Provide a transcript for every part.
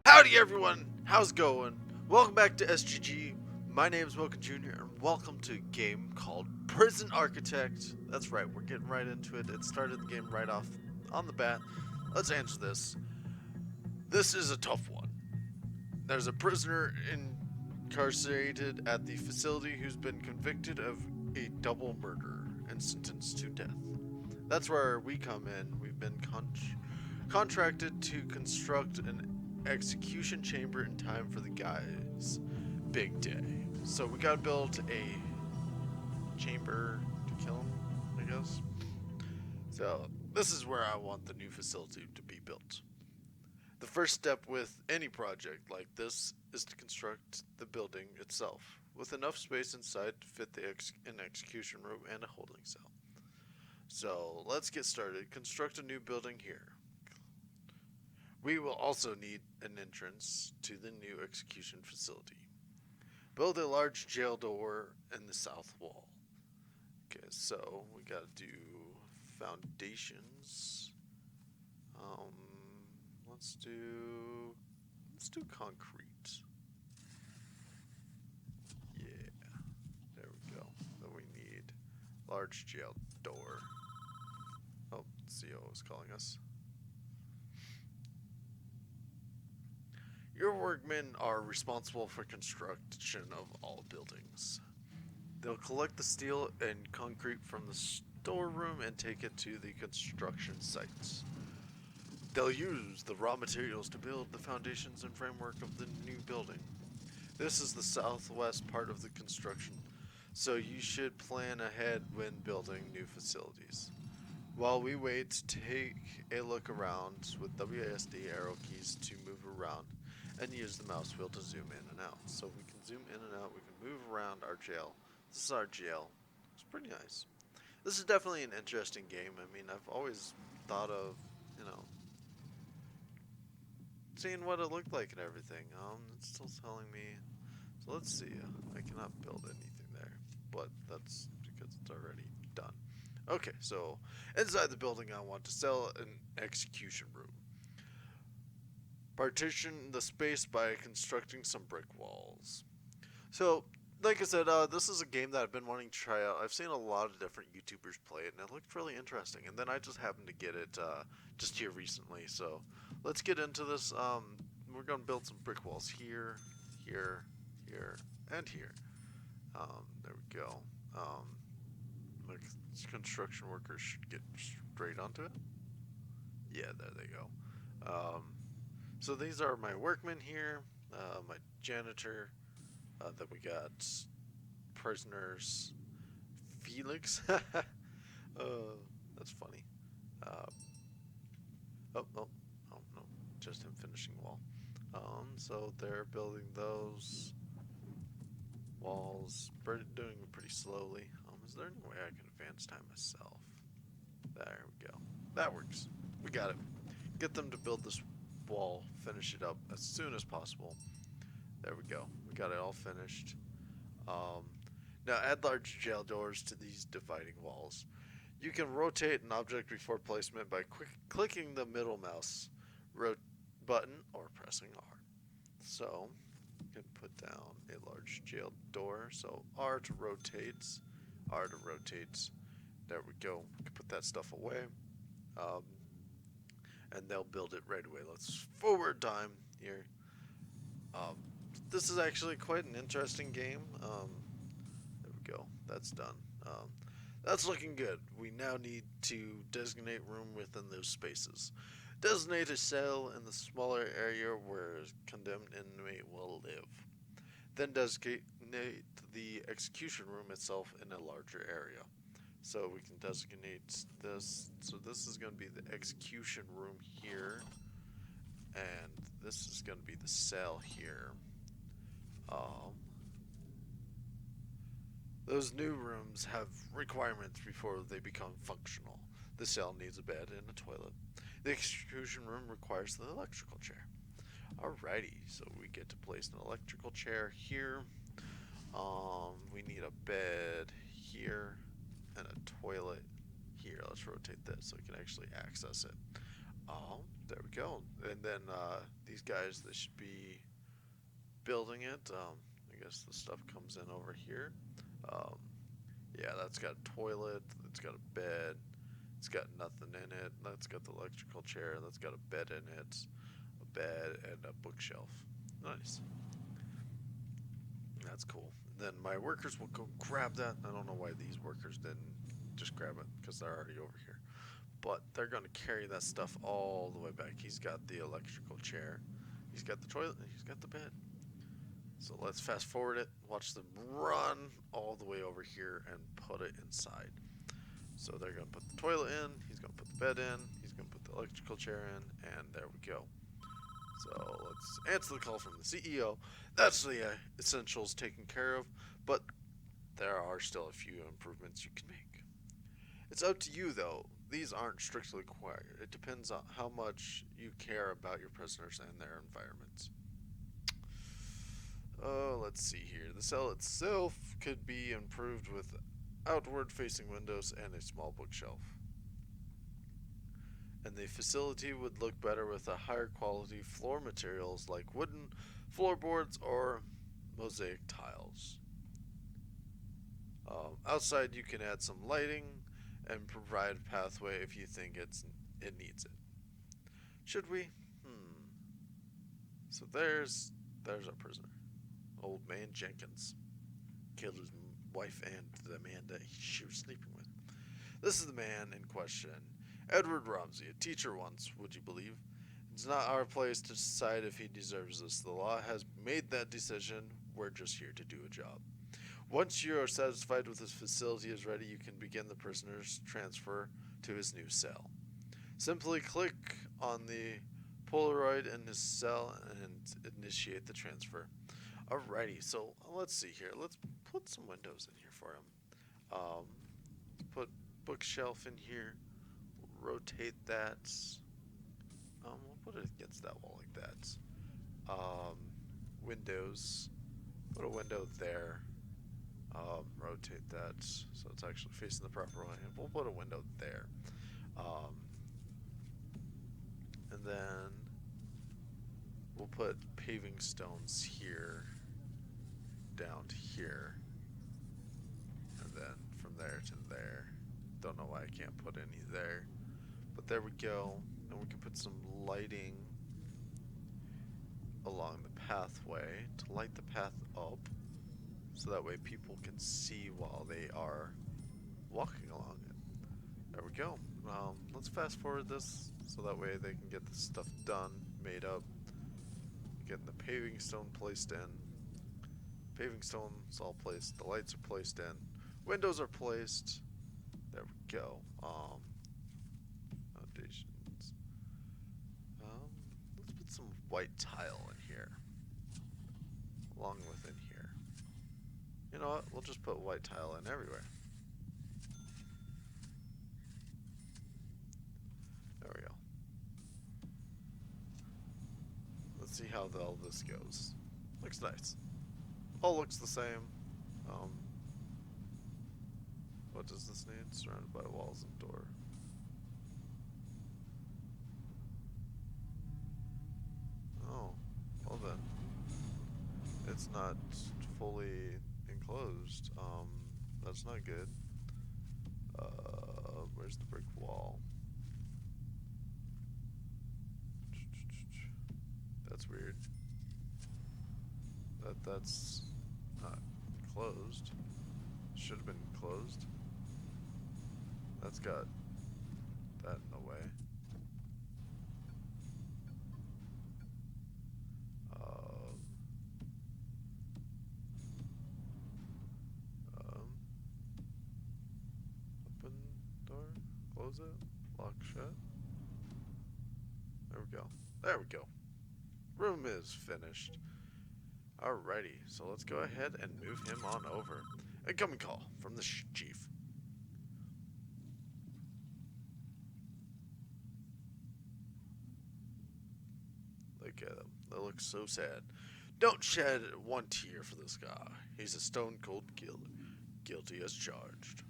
Howdy everyone, how's it going? Welcome back to SGG. My name is Wilkin Jr. and welcome to a game called Prison Architect. That's right, we're getting right into it. It started the game right off on the bat. Let's answer this. This is a tough one. There's a prisoner incarcerated at the facility who's been convicted of a double murder and sentenced to death. That's where we come in. We've been contracted to construct an execution chamber in time for the guy's big day. So we gotta build a chamber to kill him, I guess. So this is where I want the new facility to be built. The first step with any project like this is to construct the building itself, with enough space inside to fit an execution room and a holding cell. So let's get started. Construct a new building here. We will also need an entrance to the new execution facility. Build a large jail door in the south wall. Okay, so we gotta do foundations. Let's do concrete. Yeah, there we go. Then we need large jail door. Oh, CO is calling us. Your workmen are responsible for construction of all buildings. They'll collect the steel and concrete from the storeroom and take it to the construction sites. They'll use the raw materials to build the foundations and framework of the new building. This is the southwest part of the construction, so you should plan ahead when building new facilities. While we wait, take a look around with WASD arrow keys to move around and use the mouse wheel to zoom in and out. So we can zoom in and out, we can move around our jail. This is our jail. It's pretty nice. This is definitely an interesting game. I mean, I've always thought of, seeing what it looked like and everything. It's still telling me, so let's see. I cannot build anything there, but that's because it's already done. Okay, so inside the building I want to sell an execution room. Partition the space by constructing some brick walls. So, like I said, this is a game that I've been wanting to try out. I've seen a lot of different YouTubers play it, and it looked really interesting. And then I just happened to get it just here recently. So, let's get into this. We're going to build some brick walls here, here, here, and here. There we go. Like, construction workers should get straight onto it. Yeah, there they go. So these are my workmen here, my janitor, then we got prisoners, Felix, that's funny, no, just him finishing wall. So they're building those walls, doing it pretty slowly. Is there any way I can advance time myself? There we go, that works, we got it. Get them to build this wall, finish it up as soon as possible. There we go, we got it all finished. Now add large jail doors to these dividing walls. You can rotate an object before placement by clicking the middle mouse button or pressing R. So you can put down a large jail door, so R to rotate, R to rotate. There we go, we can put that stuff away. And they'll build it right away. Let's forward time here. This is actually quite an interesting game. There we go. That's done. That's looking good. We now need to designate room within those spaces. Designate a cell in the smaller area where a condemned inmate will live. Then designate the execution room itself in a larger area. So we can designate this. So this is going to be the execution room here, and this is going to be the cell here. Those new rooms have requirements before they become functional. The cell needs a bed and a toilet. The execution room requires the electrical chair. Alrighty, so we get to place an electrical chair here. We need a bed here and a toilet here. Let's rotate this so we can actually access it. There we go. And then these guys, they should be building it. I guess the stuff comes in over here. Um, yeah, that's got a toilet. It's got a bed. It's got nothing in it. That's got the electrical chair. That's got a bed in it. A bed and a bookshelf. Nice. That's cool. Then my workers will go grab that. I don't know why these workers didn't just grab it because they're already over here. But they're going to carry that stuff all the way back. He's got the electrical chair. He's got the toilet. And he's got the bed. So let's fast forward it. Watch them run all the way over here and put it inside. So they're going to put the toilet in. He's going to put the bed in. He's going to put the electrical chair in. And there we go. So let's answer the call from the CEO. That's the essentials taken care of, but there are still a few improvements you can make. It's up to you though. These aren't strictly required. It depends on how much you care about your prisoners and their environments. Let's see here. The cell itself could be improved with outward facing windows and a small bookshelf. And the facility would look better with a higher quality floor materials like wooden floorboards or mosaic tiles. Outside you can add some lighting and provide a pathway if you think it needs it. Should we? So there's our prisoner, old man Jenkins. Killed his wife and the man that she was sleeping with. This is the man in question. Edward Romsey, a teacher once, would you believe? It's not our place to decide if he deserves this. The law has made that decision. We're just here to do a job. Once you are satisfied with his facility is ready, you can begin the prisoner's transfer to his new cell. Simply click on the Polaroid in his cell and initiate the transfer. Alrighty, so let's see here. Let's put some windows in here for him. Put bookshelf in here. Rotate that. We'll put it against that wall like that. Windows. Put a window there. Rotate that so it's actually facing the proper way. And we'll put a window there. And then we'll put paving stones here, down to here, and then from there to there. Don't know why I can't put any there. But there we go, and we can put some lighting along the pathway to light the path up, so that way people can see while they are walking along it. There we go. Let's fast forward this, so that way they can get this stuff done, made up, getting the paving stone placed in. Paving stone's all placed, the lights are placed in, windows are placed. There we go. Foundations. Let's put some white tile in here, along with in here. You know what? We'll just put white tile in everywhere. There we go. Let's see how all this goes. Looks nice. All looks the same. What does this need? Surrounded by walls and door. Oh, well then. It's not fully enclosed. That's not good. Where's the brick wall? That's weird. That's not closed. Should have been closed. That's got that in the way. Open door, close it, lock shut. There we go. There we go. Room is finished. Alrighty, so let's go ahead and move him on over. Incoming call from the chief. Like, look at him. They look so sad. Don't shed one tear for this guy. He's a stone cold killer, guilty as charged.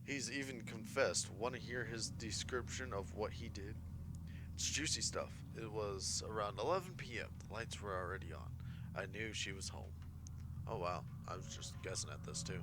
He's even confessed. Want to hear his description of what he did? It's juicy stuff. It was around 11 p.m. The lights were already on. I knew she was home. Oh wow, I was just guessing at this too.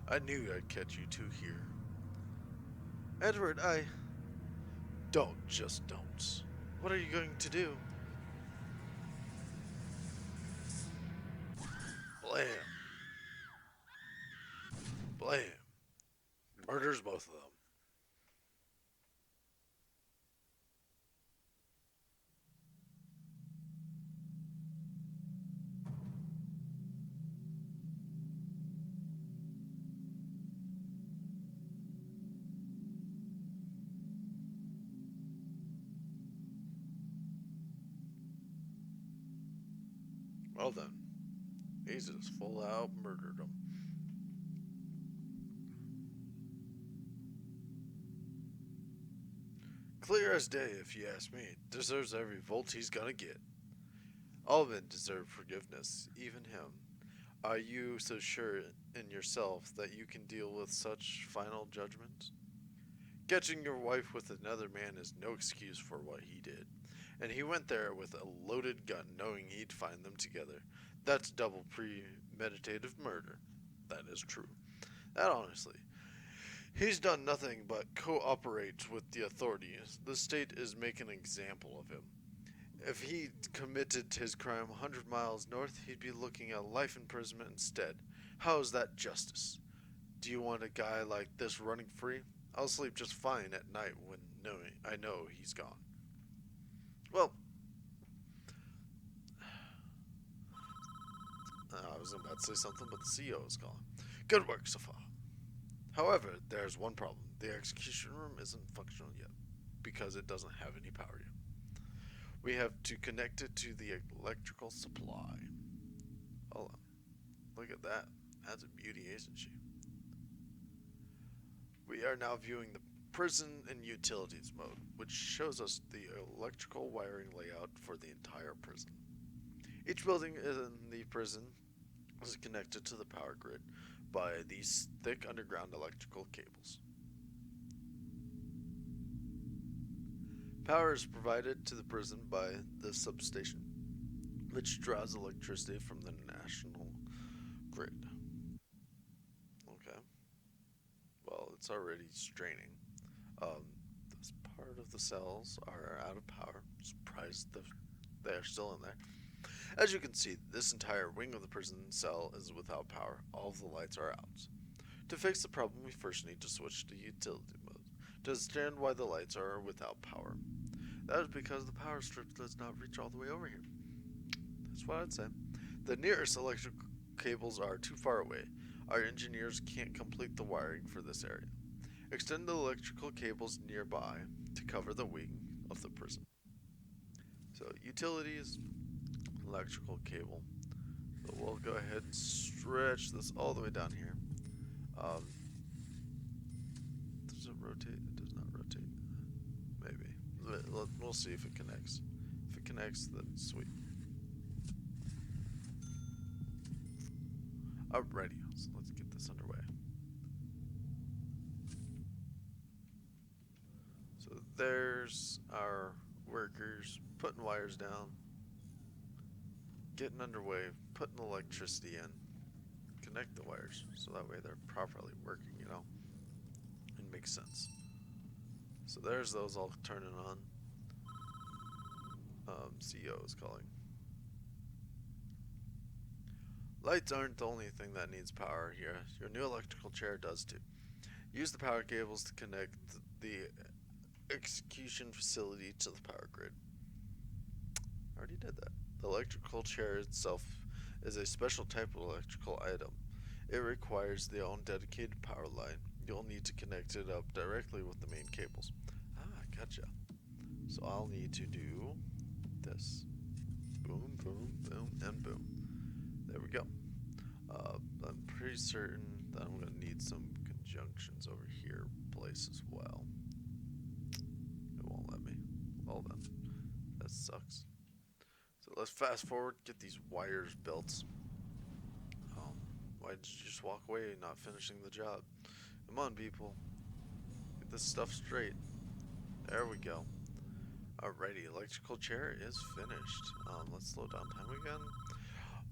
I knew I'd catch you two here. Edward, I... Don't, just don't. What are you going to do? Blam. Blam. Murders both of them. Well then, he's just full out murdered them. Clear as day, if you ask me. Deserves every volt he's gonna get. All men deserve forgiveness, even him. Are you so sure in yourself that you can deal with such final judgment? Catching your wife with another man is no excuse for what he did. And he went there with a loaded gun knowing he'd find them together. That's double premeditative murder. That is true. That honestly. He's done nothing but cooperate with the authorities. The state is making an example of him. If he committed his crime 100 miles north, he'd be looking at life imprisonment instead. How is that justice? Do you want a guy like this running free? I'll sleep just fine at night when knowing I know he's gone. Well, I was about to say something, but the CEO is gone. Good work so far. However, there's one problem. The execution room isn't functional yet, because it doesn't have any power yet. We have to connect it to the electrical supply. Hold on. Look at that. That's a beauty, isn't she? We are now viewing the prison and utilities mode, which shows us the electrical wiring layout for the entire prison. Each building in the prison is connected to the power grid by these thick underground electrical cables. Power is provided to the prison by the substation, which draws electricity from the national grid. Okay. Well, it's already straining. This part of the cells are out of power. Surprised they're still in there. As you can see, this entire wing of the prison cell is without power. All of the lights are out. To fix the problem, we first need to switch to utility mode to understand why the lights are without power. That is because the power strip does not reach all the way over here. That's what I'd say. The nearest electrical cables are too far away. Our engineers can't complete the wiring for this area. Extend the electrical cables nearby to cover the wing of the prison. So utilities, electrical cable. So we'll go ahead and stretch this all the way down here. Does it rotate? It does not rotate. Maybe. We'll see if it connects. If it connects, then sweet. Alrighty, so let's get this underway. So there's our workers putting wires down, getting underway, putting electricity in, connect the wires so that way they're properly working, you know, and makes sense. So there's those all turning on. CEO is calling. Lights aren't the only thing that needs power here. Your new electrical chair does too. Use the power cables to connect the execution facility to the power grid. already did that. The electrical chair itself is a special type of electrical item. It requires their own dedicated power line. You'll need to connect it up directly with the main cables. Ah, gotcha. So I'll need to do this. Boom, boom, boom, and boom. There we go. I'm pretty certain that I'm going to need some conjunctions over here place as well. It won't let me. Well then, that sucks. So let's fast forward, get these wires built. Why did you just walk away not finishing the job? Come on, people. Get this stuff straight. There we go. Alrighty, electrical chair is finished. Let's slow down time again.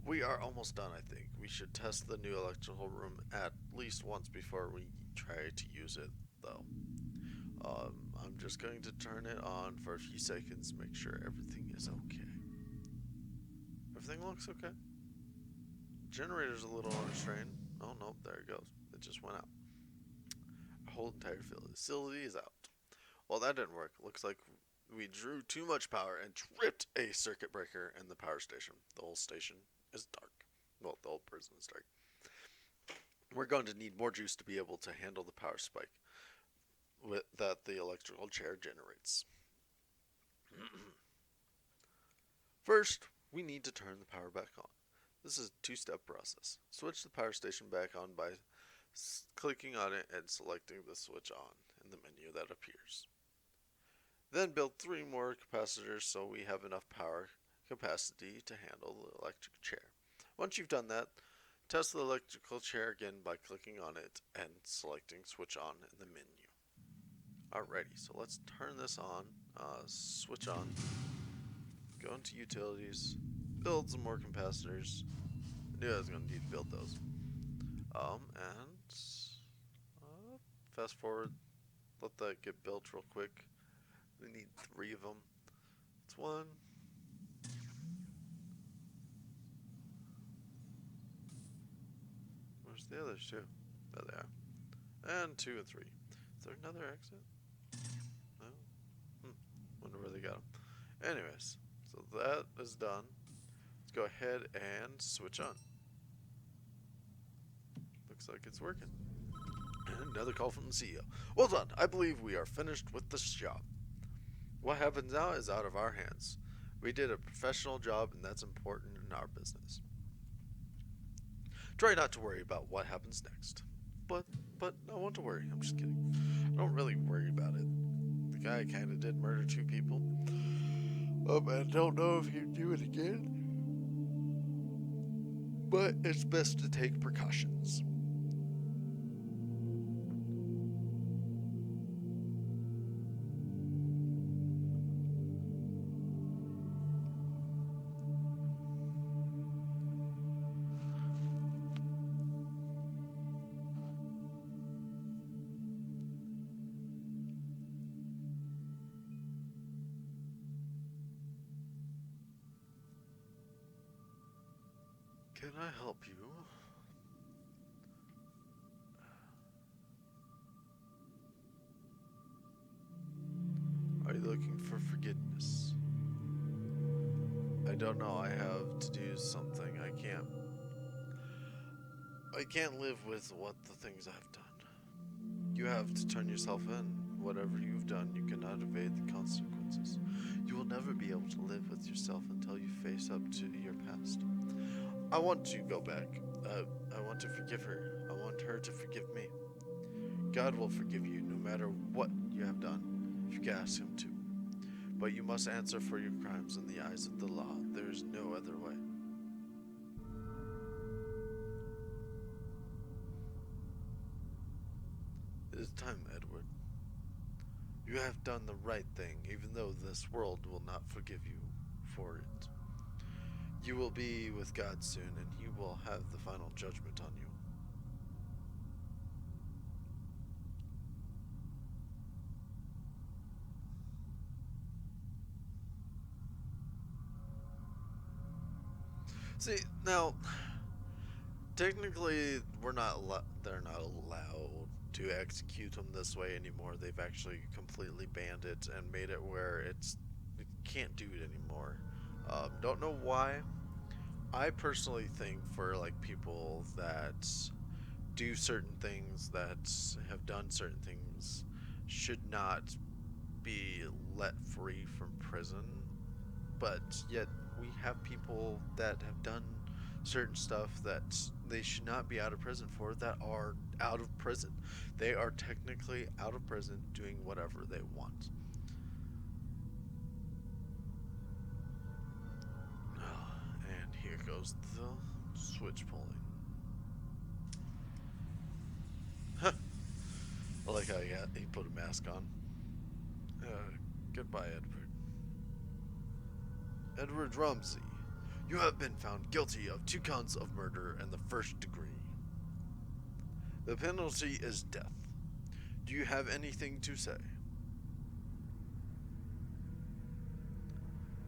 We are almost done, I think. We should test the new electrical room at least once before we try to use it, though. I'm just going to turn it on for a few seconds, make sure everything is okay. Everything looks okay. Generator's a little under strain. Oh no, there it goes. It just went out. Our whole entire facility is out. Well, that didn't work. Looks like we drew too much power and tripped a circuit breaker in the power station. The whole station is dark. Well, the whole prison is dark. We're going to need more juice to be able to handle the power spike that the electrical chair generates. First, we need to turn the power back on. This is a two-step process. Switch the power station back on by clicking on it and selecting the switch on in the menu that appears. Then build 3 more capacitors so we have enough power capacity to handle the electric chair. Once you've done that, test the electrical chair again by clicking on it and selecting switch on in the menu. Alrighty, so let's turn this on, switch on, go into utilities, build some more capacitors. I knew I was going to need to build those. And fast forward, let that get built real quick. We need 3 of them. It's 1. Where's the others 2? There they are. And 2 and 3. Is there another exit? No? Wonder where they got them. Anyways, so that is done. Let's go ahead and switch on. Looks like it's working. And another call from the CEO. Well done. I believe we are finished with this job. What happens now is out of our hands. We did a professional job, and that's important in our business. Try not to worry about what happens next. But I want to worry. I'm just kidding. I don't really worry about it. The guy kind of did murder 2 people. I don't know if he'd do it again. But it's best to take precautions. Can I help you? Are you looking for forgiveness? I don't know. I have to do something. I can't live with what the things I've done. You have to turn yourself in. Whatever you've done, you cannot evade the consequences. You will never be able to live with yourself until you face up to your past. I want to go back. I want to forgive her. I want her to forgive me. God will forgive you no matter what you have done, if you ask him to. But you must answer for your crimes in the eyes of the law. There is no other way. It is time, Edward. You have done the right thing, even though this world will not forgive you for it. You will be with God soon, and he will have the final judgment on you. See, now, technically, they're not allowed to execute them this way anymore. They've actually completely banned it and made it where it can't do it anymore. Don't know why. I personally think for like people that do certain things, that have done certain things, should not be let free from prison. But yet we have people that have done certain stuff that they should not be out of prison for, that are out of prison. They are technically out of prison doing whatever they want. And here goes the switch pulling. I like how he put a mask on. Goodbye, Edward. Edward Rumsey, you have been found guilty of 2 counts of murder in the 1st degree. The penalty is death. Do you have anything to say?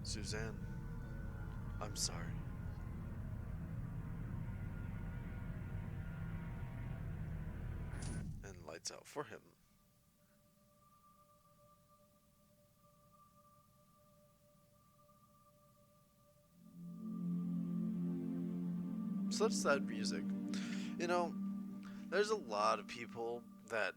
Suzanne, I'm sorry. And lights out for him. Such sad music. You know, there's a lot of people that,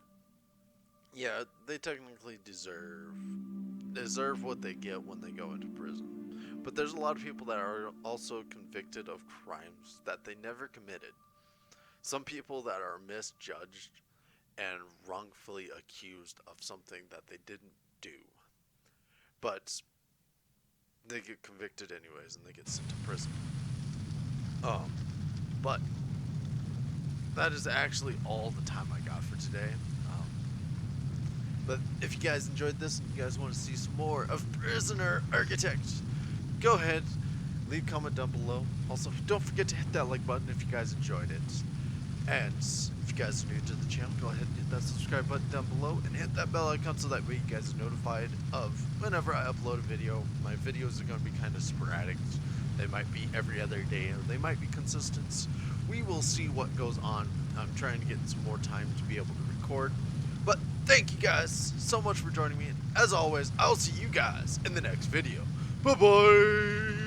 yeah, they technically deserve what they get when they go into prison. But there's a lot of people that are also convicted of crimes that they never committed. Some people that are misjudged and wrongfully accused of something that they didn't do. But they get convicted anyways and they get sent to prison. But that is actually all the time I got for today. But if you guys enjoyed this and you guys want to see some more of Prisoner Architect, go ahead, leave a comment down below. Also, don't forget to hit that like button if you guys enjoyed it. And if you guys are new to the channel, go ahead and hit that subscribe button down below and hit that bell icon so that way you guys are notified of whenever I upload a video. My videos are going to be kind of sporadic. They might be every other day, or they might be consistent. We will see what goes on. I'm trying to get some more time to be able to record. But thank you guys so much for joining me. As always, I'll see you guys in the next video. Bye-bye!